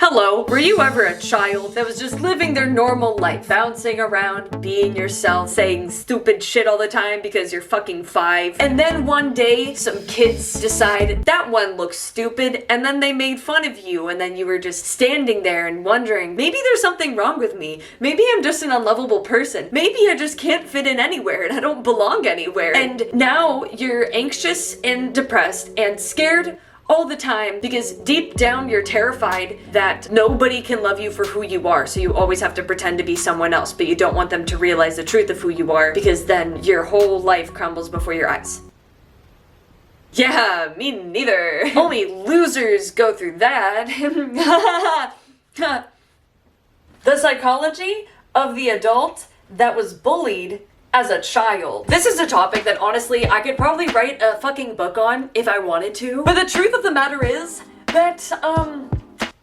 Hello, were you ever a child that was just living their normal life, bouncing around, being yourself, saying stupid shit all the time because you're fucking 5? And then one day, some kids decide that one looks stupid, and then they made fun of you, and then you were just standing there and wondering, maybe there's something wrong with me. Maybe I'm just an unlovable person. Maybe I just can't fit in anywhere and I don't belong anywhere. And now you're anxious and depressed and scared all the time because deep down you're terrified that nobody can love you for who you are, so you always have to pretend to be someone else, but you don't want them to realize the truth of who you are because then your whole life crumbles before your eyes. Yeah, me neither. Only losers go through that. The psychology of the adult that was bullied as a child. This is a topic that honestly I could probably write a fucking book on if I wanted to. But the truth of the matter is that,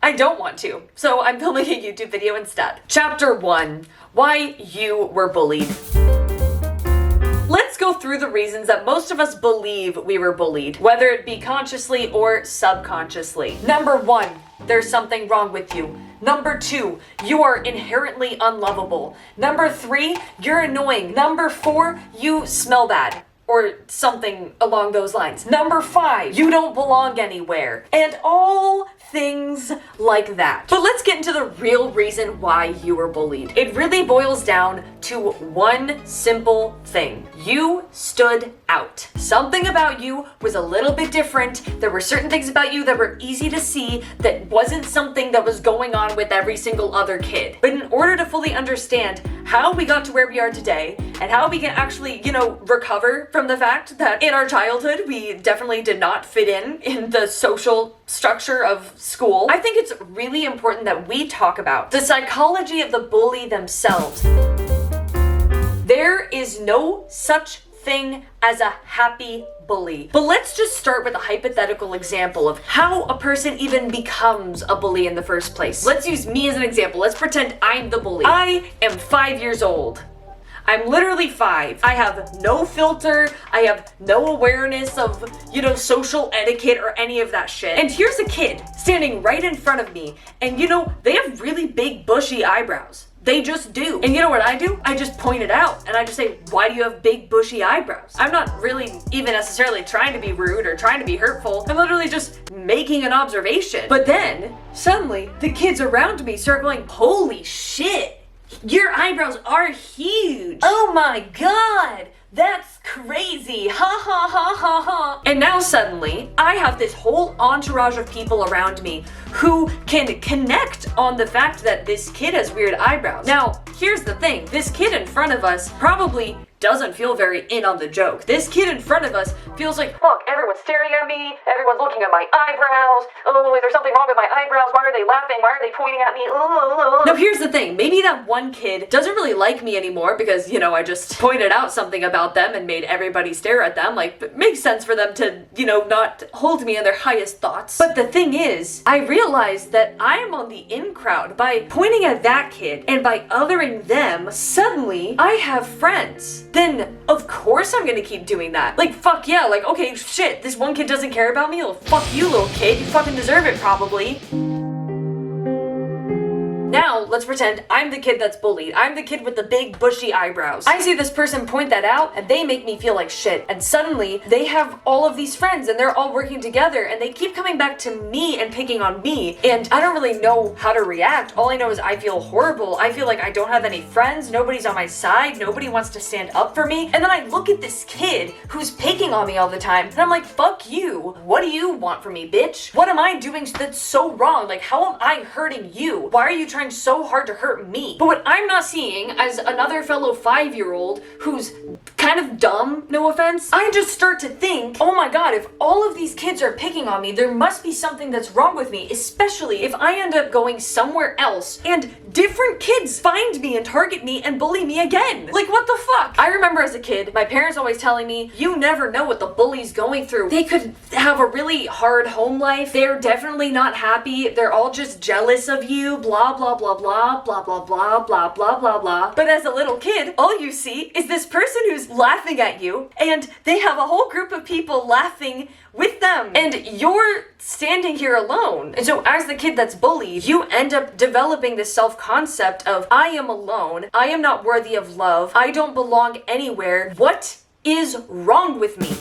I don't want to. So I'm filming a YouTube video instead. Chapter 1, Why You Were Bullied. Let's go through the reasons that most of us believe we were bullied, whether it be consciously or subconsciously. Number 1, there's something wrong with you. Number 2, you are inherently unlovable. Number 3, you're annoying. Number 4, you smell bad. Or something along those lines. Number 5, you don't belong anywhere. And all things like that. But let's get into the real reason why you were bullied. It really boils down to one simple thing. You stood out. Something about you was a little bit different. There were certain things about you that were easy to see that wasn't something that was going on with every single other kid. But in order to fully understand how we got to where we are today and how we can actually, recover from the fact that in our childhood we definitely did not fit in the social structure of school, I think it's really important that we talk about the psychology of the bully themselves. There is no such thing as a happy bully. But let's just start with a hypothetical example of how a person even becomes a bully in the first place. Let's use me as an example. Let's pretend I'm the bully. I am 5 years old. I'm literally 5. I have no filter. I have no awareness of, social etiquette or any of that shit. And here's a kid standing right in front of me. And they have really big bushy eyebrows. They just do. And you know what I do? I just point it out and I just say, why do you have big bushy eyebrows? I'm not really even necessarily trying to be rude or trying to be hurtful. I'm literally just making an observation. But then suddenly the kids around me start going, holy shit, your eyebrows are huge. Oh my God. That's crazy. Ha ha ha ha ha. And now suddenly I have this whole entourage of people around me who can connect on the fact that this kid has weird eyebrows. Now, here's the thing. This kid in front of us probably doesn't feel very in on the joke. This kid in front of us feels like, fuck, everyone's staring at me, everyone's looking at my eyebrows, oh, is there something wrong with my eyebrows? Why are they laughing? Why are they pointing at me? Now here's the thing, maybe that one kid doesn't really like me anymore because, I just pointed out something about them and made everybody stare at them. Like, it makes sense for them to, not hold me in their highest thoughts. But the thing is, I realized that I am on the in crowd. By pointing at that kid and by othering them, suddenly I have friends. Then of course I'm gonna keep doing that. Like, fuck yeah, like, okay, shit, this one kid doesn't care about me? Well, fuck you, little kid, you fucking deserve it probably. Now, let's pretend I'm the kid that's bullied. I'm the kid with the big bushy eyebrows. I see this person point that out and they make me feel like shit. And suddenly they have all of these friends and they're all working together and they keep coming back to me and picking on me. And I don't really know how to react. All I know is I feel horrible. I feel like I don't have any friends. Nobody's on my side. Nobody wants to stand up for me. And then I look at this kid who's picking on me all the time and I'm like, fuck you. What do you want from me, bitch? What am I doing that's so wrong? Like, how am I hurting you? Why are you trying so hard to hurt me? But what I'm not seeing as another fellow 5-year-old who's kind of dumb, no offense, I just start to think, oh my God, if all of these kids are picking on me, there must be something that's wrong with me, especially if I end up going somewhere else and different kids find me and target me and bully me again. Like, what the fuck? I remember as a kid, my parents always telling me, you never know what the bully's going through. They could have a really hard home life. They're definitely not happy. They're all just jealous of you, blah, blah, blah, blah, blah, blah, blah, blah, blah, blah, blah. But as a little kid, all you see is this person who's laughing at you, and they have a whole group of people laughing with them, and you're standing here alone. And so as the kid that's bullied, you end up developing this self-concept of, I am alone, I am not worthy of love, I don't belong anywhere, what is wrong with me?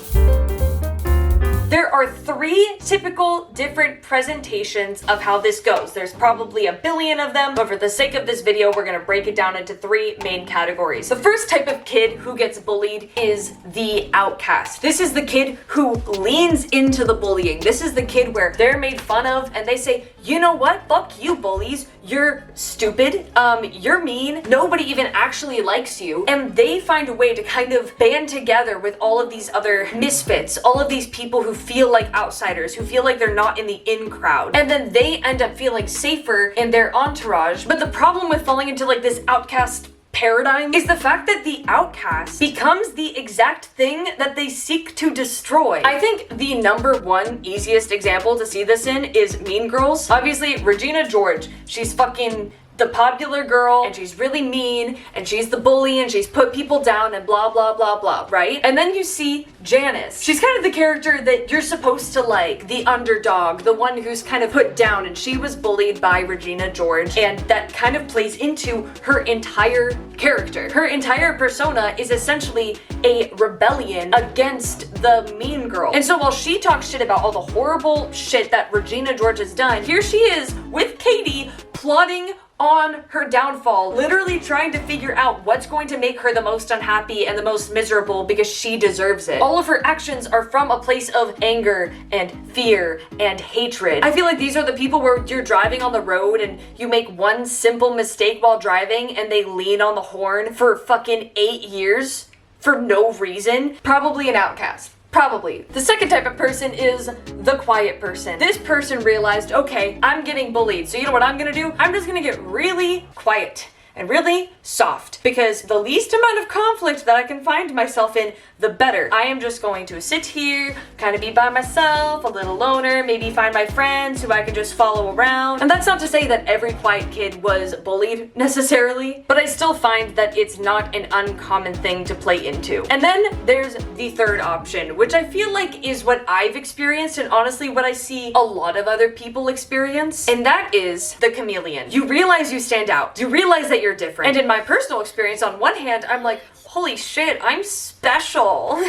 There are 3 typical different presentations of how this goes. There's probably a billion of them, but for the sake of this video, we're gonna break it down into 3 main categories. The first type of kid who gets bullied is the outcast. This is the kid who leans into the bullying. This is the kid where they're made fun of and they say, you know what? Fuck you, bullies. You're stupid. You're mean. Nobody even actually likes you. And they find a way to kind of band together with all of these other misfits, all of these people who feel like outsiders, who feel like they're not in the in crowd. And then they end up feeling safer in their entourage. But the problem with falling into like this outcast paradigm is the fact that the outcast becomes the exact thing that they seek to destroy. I think the #1 easiest example to see this in is Mean Girls. Obviously, Regina George, she's fucking the popular girl, and she's really mean, and she's the bully, and she's put people down, and blah, blah, blah, blah, right? And then you see Janice. She's kind of the character that you're supposed to like, the underdog, the one who's kind of put down, and she was bullied by Regina George, and that kind of plays into her entire character. Her entire persona is essentially a rebellion against the mean girl. And so while she talks shit about all the horrible shit that Regina George has done, here she is with Katie plotting on her downfall, literally trying to figure out what's going to make her the most unhappy and the most miserable because she deserves it. All of her actions are from a place of anger and fear and hatred. I feel like these are the people where you're driving on the road and you make one simple mistake while driving and they lean on the horn for fucking 8 years for no reason. Probably an outcast. Probably. The second type of person is the quiet person. This person realized, okay, I'm getting bullied, so you know what I'm gonna do? I'm just gonna get really quiet and really soft, because the least amount of conflict that I can find myself in, the better. I am just going to sit here, kind of be by myself, a little loner, maybe find my friends who I can just follow around. And that's not to say that every quiet kid was bullied necessarily, but I still find that it's not an uncommon thing to play into. And then there's the third option, which I feel like is what I've experienced and honestly what I see a lot of other people experience, and that is the chameleon. You realize you stand out. You realize that you're different. And in my personal experience, on one hand, I'm like, holy shit, I'm special.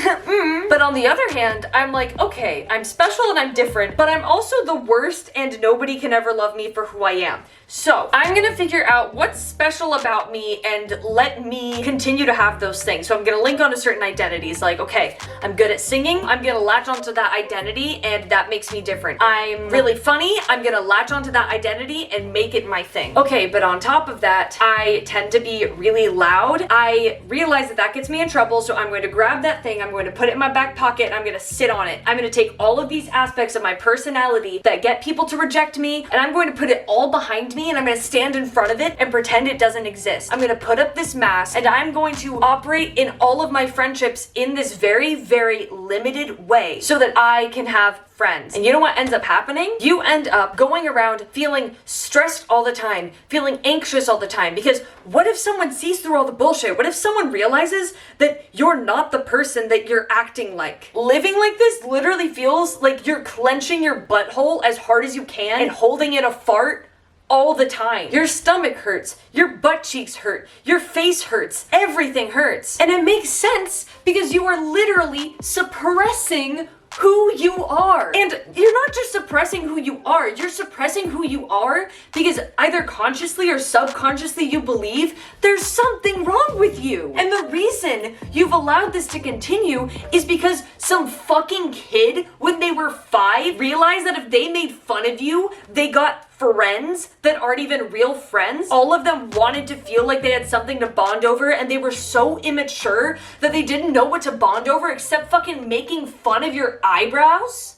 But on the other hand, I'm like, okay, I'm special and I'm different, but I'm also the worst and nobody can ever love me for who I am. So I'm gonna figure out what's special about me and let me continue to have those things. So I'm gonna link onto certain identities, like, okay, I'm good at singing, I'm gonna latch onto that identity and that makes me different. I'm really funny, I'm gonna latch onto that identity and make it my thing. Okay, but on top of that, I tend to be really loud. I realize that that gets me in trouble, so I'm going to grab that thing, I'm going to put it in my back pocket, and I'm going to sit on it. I'm going to take all of these aspects of my personality that get people to reject me, and I'm going to put it all behind me, and I'm going to stand in front of it and pretend it doesn't exist. I'm going to put up this mask, and I'm going to operate in all of my friendships in this very, very limited way so that I can have friends. And you know what ends up happening? You end up going around feeling stressed all the time, feeling anxious all the time, because what if someone sees through all the bullshit? What if someone realizes that you're not the person that you're acting like? Living like this literally feels like you're clenching your butthole as hard as you can and holding in a fart all the time. Your stomach hurts, your butt cheeks hurt, your face hurts, everything hurts. And it makes sense because you are literally suppressing who you are. And you're not just suppressing who you are, you're suppressing who you are because either consciously or subconsciously you believe there's something wrong with you. And the reason you've allowed this to continue is because some fucking kid, when they were 5, realized that if they made fun of you, they got friends that aren't even real friends. All of them wanted to feel like they had something to bond over, and they were so immature that they didn't know what to bond over except fucking making fun of your eyebrows?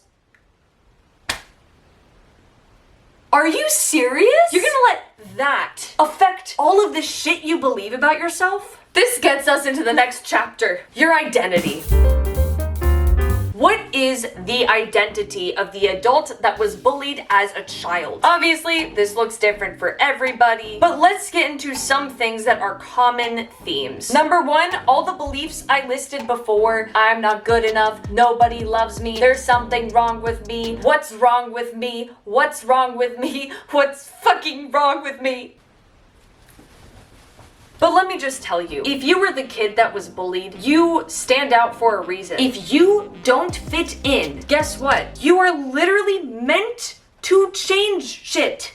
Are you serious? You're gonna let that affect all of the shit you believe about yourself? This gets us into the next chapter, your identity. What is the identity of the adult that was bullied as a child? Obviously, this looks different for everybody, but let's get into some things that are common themes. Number one, all the beliefs I listed before. I'm not good enough. Nobody loves me. There's something wrong with me. What's wrong with me? What's wrong with me? What's fucking wrong with me? But let me just tell you, if you were the kid that was bullied, you stand out for a reason. If you don't fit in, guess what? You are literally meant to change shit.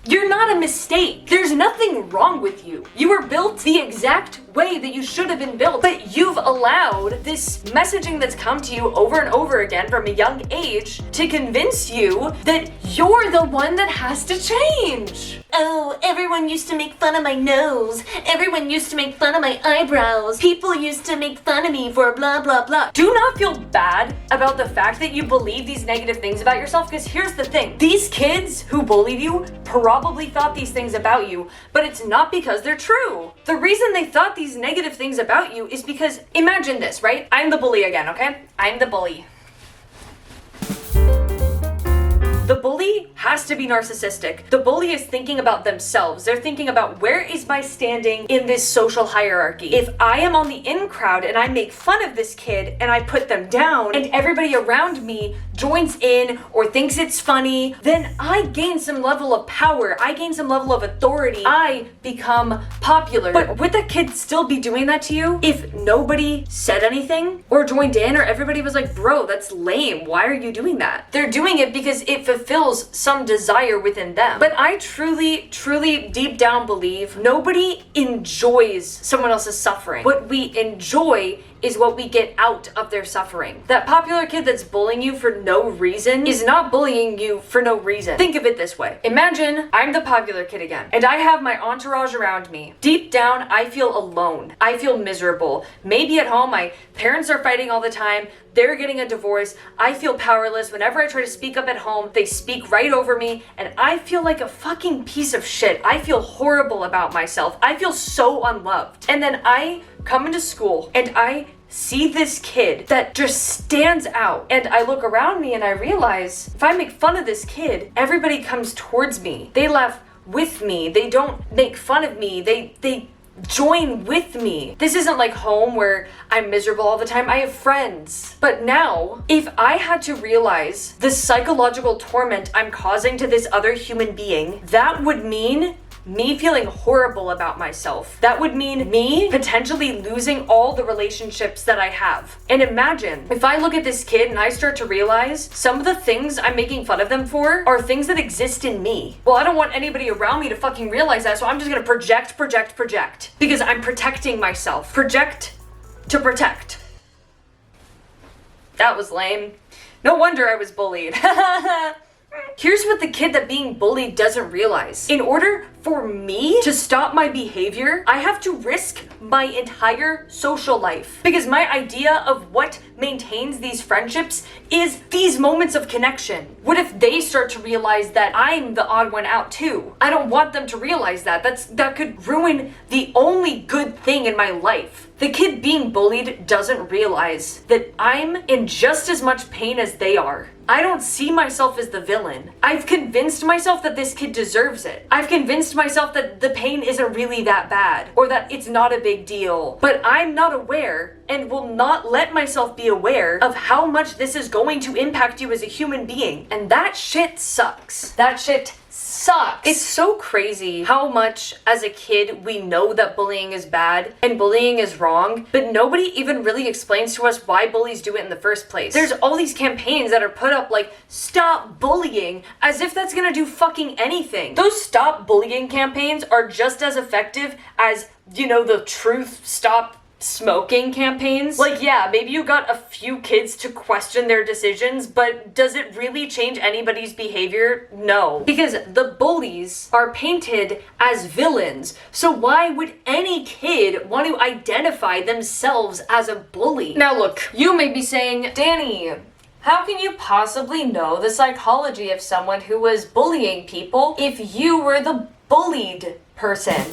You're not a mistake. There's nothing wrong with you. You were built the exact way that you should have been built, but you've allowed this messaging that's come to you over and over again from a young age to convince you that you're the one that has to change. Oh, everyone used to make fun of my nose. Everyone used to make fun of my eyebrows. People used to make fun of me for blah, blah, blah. Do not feel bad about the fact that you believe these negative things about yourself, because here's the thing. These kids who bullied you probably thought these things about you, but it's not because they're true. The reason they thought these negative things about you is because, imagine this, right? I'm the bully again, okay? I'm the bully. The bully has to be narcissistic. The bully is thinking about themselves. They're thinking about, where is my standing in this social hierarchy? If I am on the in crowd and I make fun of this kid and I put them down and everybody around me joins in or thinks it's funny, then I gain some level of power. I gain some level of authority. I become popular. But would that kid still be doing that to you if nobody said anything or joined in, or everybody was like, bro, that's lame. Why are you doing that? They're doing it because it fulfills some desire within them. But I truly, truly deep down believe nobody enjoys someone else's suffering. What we enjoy is what we get out of their suffering. That popular kid that's bullying you for no reason is not bullying you for no reason. Think of it this way. Imagine I'm the popular kid again, and I have my entourage around me. Deep down, I feel alone. I feel miserable. Maybe at home, my parents are fighting all the time. They're getting a divorce. I feel powerless. Whenever I try to speak up at home, they speak right over me, and I feel like a fucking piece of shit. I feel horrible about myself. I feel so unloved. And then I come into school and I see this kid that just stands out, and I look around me and I realize if I make fun of this kid, everybody comes towards me. They laugh with me. They don't make fun of me. They join with me. This isn't like home where I'm miserable all the time. I have friends. But now, if I had to realize the psychological torment I'm causing to this other human being, that would mean me feeling horrible about myself. That would mean me potentially losing all the relationships that I have. And imagine if I look at this kid and I start to realize some of the things I'm making fun of them for are things that exist in me. Well, I don't want anybody around me to fucking realize that, so I'm just gonna project, because I'm protecting myself. Project to protect. That was lame. No wonder I was bullied. Here's what the kid that being bullied doesn't realize. In order for me to stop my behavior, I have to risk my entire social life. Because my idea of what maintains these friendships is these moments of connection. What if they start to realize that I'm the odd one out too? I don't want them to realize that. That could ruin the only good thing in my life. The kid being bullied doesn't realize that I'm in just as much pain as they are. I don't see myself as the villain. I've convinced myself that this kid deserves it. I've convinced myself that the pain isn't really that bad, or that it's not a big deal. But I'm not aware and will not let myself be aware of how much this is going to impact you as a human being. And that shit sucks. That shit sucks. It's so crazy how much as a kid we know that bullying is bad and bullying is wrong, but nobody even really explains to us why bullies do it in the first place. There's all these campaigns that are put up like, stop bullying, as if that's gonna do fucking anything. Those stop bullying campaigns are just as effective as, the truth stop smoking campaigns. Like, yeah, maybe you got a few kids to question their decisions, but does it really change anybody's behavior? No. Because the bullies are painted as villains. So why would any kid want to identify themselves as a bully? Now look, you may be saying, Danny, how can you possibly know the psychology of someone who was bullying people if you were the bullied person?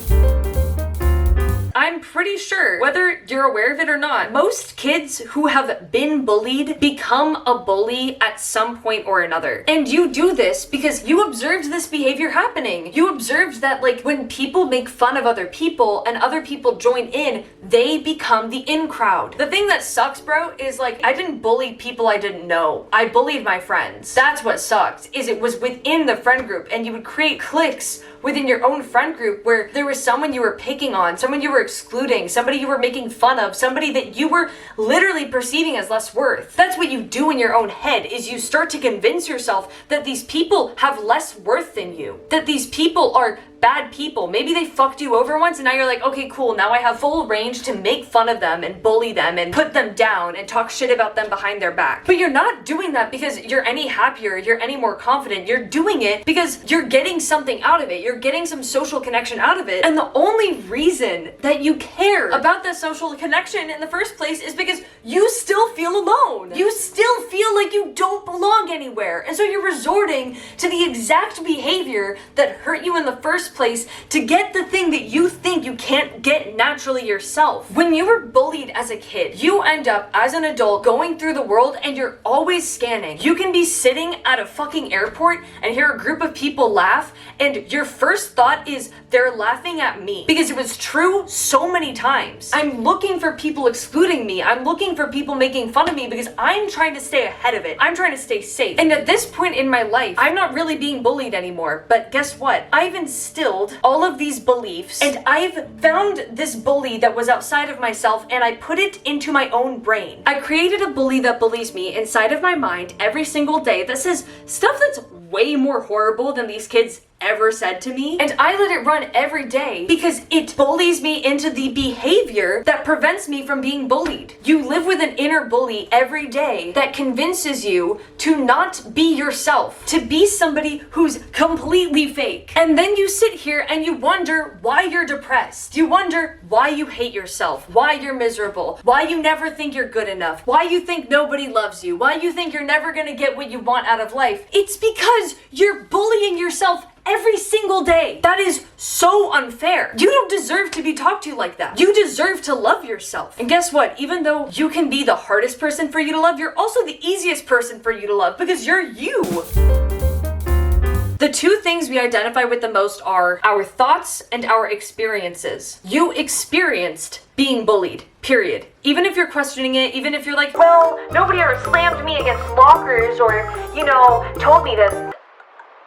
I'm pretty sure, whether you're aware of it or not, most kids who have been bullied become a bully at some point or another. And you do this because you observed this behavior happening. You observed that, like, when people make fun of other people and other people join in, they become the in crowd. The thing that sucks, bro, is like, I didn't bully people I didn't know. I bullied my friends. That's what sucked, is it was within the friend group, and you would create cliques within your own friend group where there was someone you were picking on, someone you were excluding, somebody you were making fun of, somebody that you were literally perceiving as less worth. That's what you do in your own head, is you start to convince yourself that these people have less worth than you, that these people are bad people. Maybe they fucked you over once and now you're like, okay, cool, now I have full range to make fun of them and bully them and put them down and talk shit about them behind their back. But you're not doing that because you're any happier, you're any more confident. You're doing it because you're getting something out of it. You're getting some social connection out of it. And the only reason that you care about that social connection in the first place is because you still feel alone. You still feel like you don't belong anywhere. And so you're resorting to the exact behavior that hurt you in the first place to get the thing that you think you can't get naturally yourself. When you were bullied as a kid, you end up as an adult going through the world and you're always scanning. You can be sitting at a fucking airport and hear a group of people laugh and your first thought is, they're laughing at me. Because it was true so many times. I'm looking for people excluding me. I'm looking for people making fun of me because I'm trying to stay ahead of it. I'm trying to stay safe. And at this point in my life, I'm not really being bullied anymore. But guess what? I've instilled all of these beliefs and I've found this bully that was outside of myself and I put it into my own brain. I created a bully that bullies me inside of my mind every single day that says stuff that's way more horrible than these kids ever said to me, and I let it run every day because it bullies me into the behavior that prevents me from being bullied. You live with an inner bully every day that convinces you to not be yourself, to be somebody who's completely fake. And then you sit here and you wonder why you're depressed. You wonder why you hate yourself, why you're miserable, why you never think you're good enough, why you think nobody loves you, why you think you're never gonna get what you want out of life. It's because you're bullying yourself every single day. That is so unfair. You don't deserve to be talked to like that. You deserve to love yourself. And guess what? Even though you can be the hardest person for you to love, you're also the easiest person for you to love because you're you. The two things we identify with the most are our thoughts and our experiences. You experienced being bullied, period. Even if you're questioning it, even if you're like, well, nobody ever slammed me against lockers or, told me to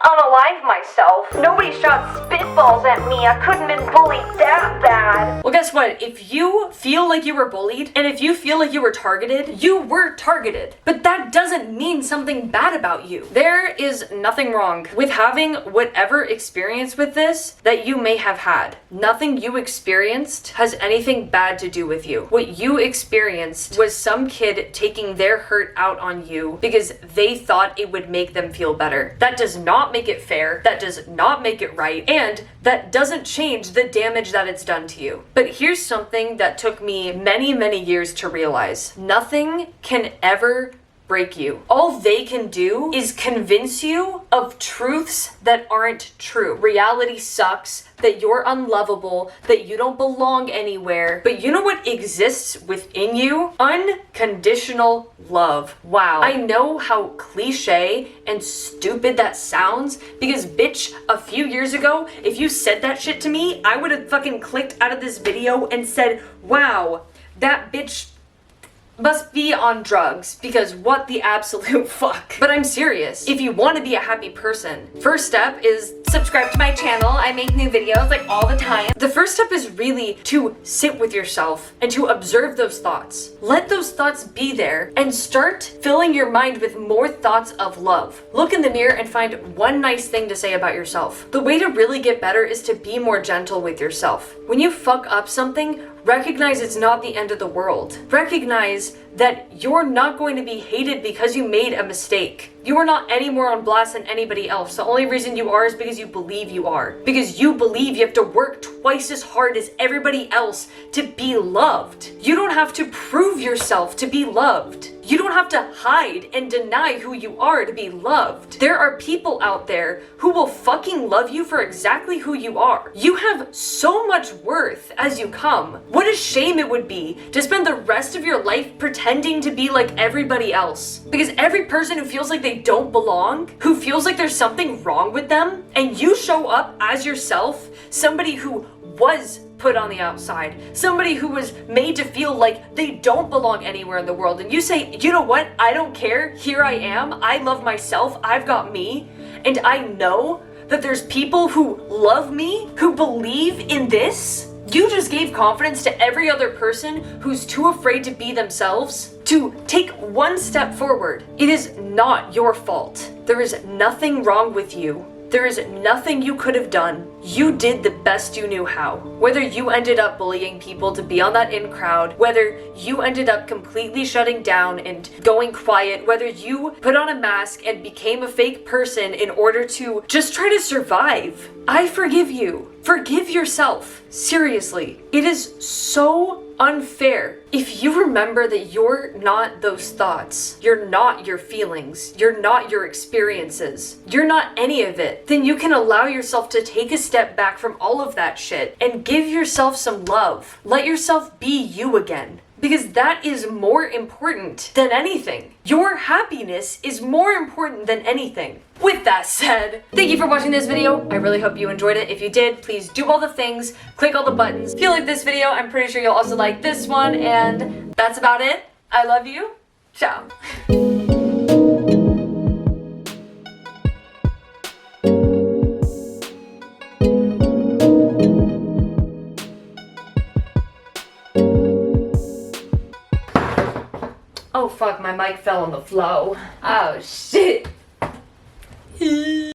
unalive myself. Nobody shot spitballs at me. I couldn't have been bullied that bad. Well, guess what? If you feel like you were bullied and if you feel like you were targeted, you were targeted. But that doesn't mean something bad about you. There is nothing wrong with having whatever experience with this that you may have had. Nothing you experienced has anything bad to do with you. What you experienced was some kid taking their hurt out on you because they thought it would make them feel better. That does not make it fair, that does not make it right, and that doesn't change the damage that it's done to you. But here's something that took me many, many years to realize. Nothing can ever break you. All they can do is convince you of truths that aren't true. Reality sucks, that you're unlovable, that you don't belong anywhere. But you know what exists within you? Unconditional love. Wow. I know how cliche and stupid that sounds because bitch, a few years ago, if you said that shit to me, I would have fucking clicked out of this video and said, wow, that bitch must be on drugs because what the absolute fuck. But I'm serious. If you want to be a happy person, first step is subscribe to my channel. I make new videos like all the time. The first step is really to sit with yourself and to observe those thoughts. Let those thoughts be there and start filling your mind with more thoughts of love. Look in the mirror and find one nice thing to say about yourself. The way to really get better is to be more gentle with yourself. When you fuck up something, recognize it's not the end of the world. Recognize that you're not going to be hated because you made a mistake. You are not any more on blast than anybody else. The only reason you are is because you believe you are. Because you believe you have to work twice as hard as everybody else to be loved. You don't have to prove yourself to be loved. You don't have to hide and deny who you are to be loved. There are people out there who will fucking love you for exactly who you are. You have so much worth as you come. What a shame it would be to spend the rest of your life pretending to be like everybody else. Because every person who feels like they don't belong, who feels like there's something wrong with them, and you show up as yourself, somebody who was put on the outside, somebody who was made to feel like they don't belong anywhere in the world, and you say, you know what, I don't care, here I am, I love myself, I've got me, and I know that there's people who love me, who believe in this. You just gave confidence to every other person who's too afraid to be themselves to take one step forward. It is not your fault. There is nothing wrong with you. There is nothing you could have done. You did the best you knew how. Whether you ended up bullying people to be on that in crowd, whether you ended up completely shutting down and going quiet, whether you put on a mask and became a fake person in order to just try to survive, I forgive you. Forgive yourself. Seriously. It is so unfair. If you remember that you're not those thoughts, you're not your feelings, you're not your experiences, you're not any of it, then you can allow yourself to take a step back from all of that shit and give yourself some love. Let yourself be you again. Because that is more important than anything. Your happiness is more important than anything. With that said, thank you for watching this video. I really hope you enjoyed it. If you did, please do all the things, click all the buttons. If you like this video, I'm pretty sure you'll also like this one, and that's about it. I love you. Ciao. Oh fuck, my mic fell on the floor. Oh shit.